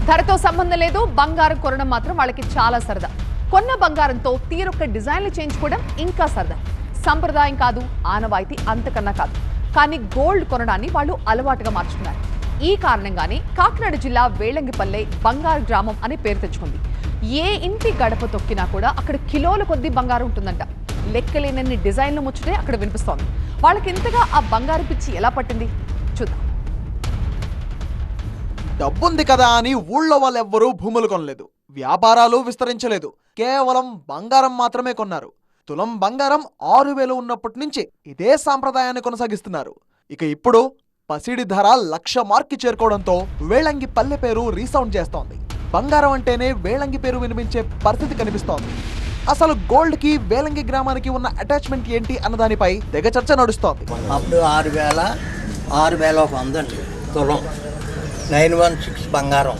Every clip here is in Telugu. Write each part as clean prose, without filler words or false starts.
ధరతో సంబంధం లేదు, బంగారం కొనడం మాత్రం వాళ్ళకి చాలా సరదా. కొన్న బంగారంతో తీరొక్క డిజైన్లు చేయించుకోవడం ఇంకా సరదా. సంప్రదాయం కాదు, ఆనవాయితీ అంతకన్నా కాదు. కానీ గోల్డ్ కొనడాన్ని వాళ్ళు అలవాటుగా మార్చుకున్నారు. ఈ కారణంగానే కాకినాడ జిల్లా వేళంగిపల్లె బంగారు గ్రామం అనే పేరు తెచ్చుకుంది. ఏ ఇంటి గడప తొక్కినా కూడా అక్కడ కిలోల కొద్దీ బంగారం ఉంటుందంట. లెక్కలేనన్ని డిజైన్లు ముచ్చటే అక్కడ వినిపిస్తోంది. వాళ్ళకి ఇంతగా ఆ బంగారు పిచ్చి ఎలా పట్టింది చూద్దాం. డబ్బుంది కదా అని ఊళ్ళో వాళ్ళెవ్వరూ భూములు కొనలేదు, వ్యాపారాలు విస్తరించలేదు. కేవలం బంగారం మాత్రమే కొన్నారు. తులం బంగారం 6,000 ఉన్నప్పటి నుంచి ఇదే సాంప్రదాయాన్ని కొనసాగిస్తున్నారు. ఇక ఇప్పుడు పసిడి ధర 1,00,000 మార్కి చేరుకోవడంతో వేళంగి పల్లె పేరు రీసౌండ్ చేస్తోంది. బంగారం అంటేనే వేళంగి పేరు వినిపించే పరిస్థితి కనిపిస్తోంది. అసలు గోల్డ్ కి వేళంగి గ్రామానికి ఉన్న అటాచ్మెంట్ ఏంటి అన్న దానిపై తెగ చర్చ నడుస్తోంది. అప్పుడు 6,100 అండి తులం 916 బంగారం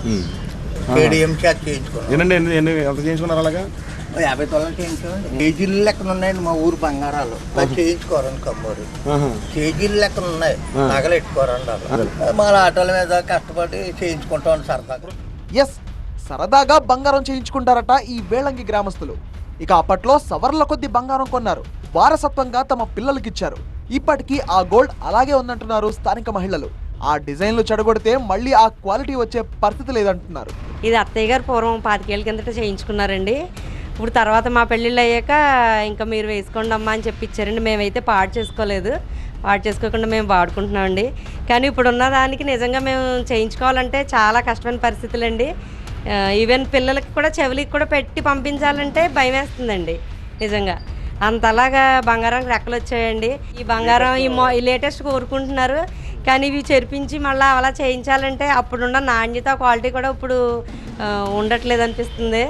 కేడిఎం చేత చేయించుకున్నారు. అలాగా 50 తులాలు చేయించుకోండి. కేజీలు లెక్కన ఉన్నాయండి మా ఊరు బంగారాలు. చేయించుకోరండి కమ్మూరు. కేజీలు లెక్కన ఉన్నాయి, నగలెట్టుకోరండి. మా ఆటోల మీద కష్టపడి చేయించుకుంటాం సరదాగా. ఎస్, సరదాగా బంగారం చేయించుకుంటారట ఈ వేళంగి గ్రామస్తులు. ఇక అప్పట్లో సవర్ల కొద్ది బంగారం కొన్నారు, వారసత్వంగా తమ పిల్లలకిచ్చారు. ఇప్పటికీ ఆ గోల్డ్ అలాగే ఉందంటున్నారు స్థానిక మహిళలు. ఆ డిజైన్లు చెడగొడితే మళ్ళీ ఆ క్వాలిటీ వచ్చే పరిస్థితి లేదంటున్నారు. ఇది అత్తయ్య గారు పూర్వం 25 ఏళ్ళ కిందట చేయించుకున్నారండి. ఇప్పుడు తర్వాత మా పెళ్ళిళ్ళు అయ్యాక ఇంకా మీరు వేసుకోండి అమ్మా అని చెప్పి ఇచ్చారండి. మేమైతే పాడు చేసుకోలేదు, పాడు చేసుకోకుండా మేము వాడుకుంటున్నామండి. కానీ ఇప్పుడున్న దానికి నిజంగా మేము చేయించుకోవాలంటే చాలా కష్టమైన పరిస్థితులండి. ఈవెన్ పిల్లలకి కూడా చెవులకి కూడా పెట్టి పంపించాలంటే భయం వేస్తుందండి. నిజంగా అంతలాగా బంగారానికి రెక్కలు వచ్చాయండి. ఈ బంగారం ఈ లేటెస్ట్ కోరుకుంటున్నారు, కానీ ఇవి చెరిపించి మళ్ళీ అలా చేయించాలంటే అప్పుడున్న నాణ్యత క్వాలిటీ కూడా ఇప్పుడు ఉండట్లేదు అనిపిస్తుంది.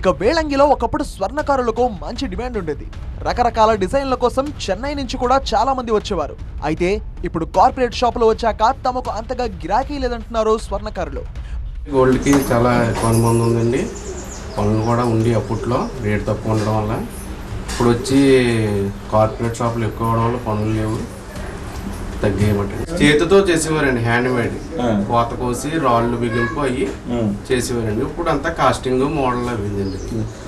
ఇక వేళంగిలో ఒకప్పుడు స్వర్ణకారులకు మంచి డిమాండ్ ఉండేది. రకరకాల డిజైన్ల కోసం చెన్నై నుంచి కూడా చాలా మంది వచ్చేవారు. అయితే ఇప్పుడు కార్పొరేట్ షాపులు వచ్చాక తమకు అంతగా గిరాకీ లేదంటున్నారు స్వర్ణకారులు. గోల్డ్కి చాలా అనుబంధం ఉందండి. పనులు కూడా ఉండి అప్పట్లో రేట్ తక్కువ ఉండడం వల్ల. ఇప్పుడు వచ్చి కార్పొరేట్ షాపులు ఎక్కువ అవడం వల్ల పనులు లేవు, తగ్గేయమంటే చేతితో చేసేవారండి. హ్యాండ్ మేడ్ కోత కోసి రాళ్ళు బిగింపు అయ్యి చేసేవారండి. ఇప్పుడు అంతా కాస్టింగ్ మోడల్ అయిందండి.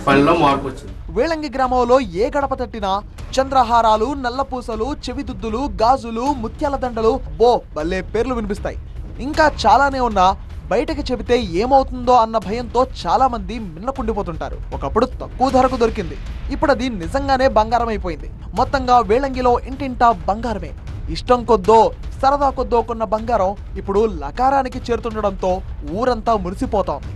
పనిలో మార్పు వచ్చింది. వేళంగి గ్రామంలో ఏ గడప తట్టినా చంద్రహారాలు, నల్లపూసలు, చెవిదుద్దులు, గాజులు, ముత్యాల దండలు, భలే పేర్లు వినిపిస్తాయి. ఇంకా చాలానే ఉన్నా బయటకి చెబితే ఏమవుతుందో అన్న భయంతో చాలా మంది మిన్నకుండిపోతుంటారు. ఒకప్పుడు తక్కువ ధరకు దొరికింది, ఇప్పుడు అది నిజంగానే బంగారం అయిపోయింది. మొత్తంగా వేళంగిలో ఇంటింటా బంగారమే. ఇష్టం కొద్దో సరదా కొద్దో కొన్న బంగారం ఇప్పుడు లకారానికి చేరుతుండడంతో ఊరంతా మురిసిపోతోంది.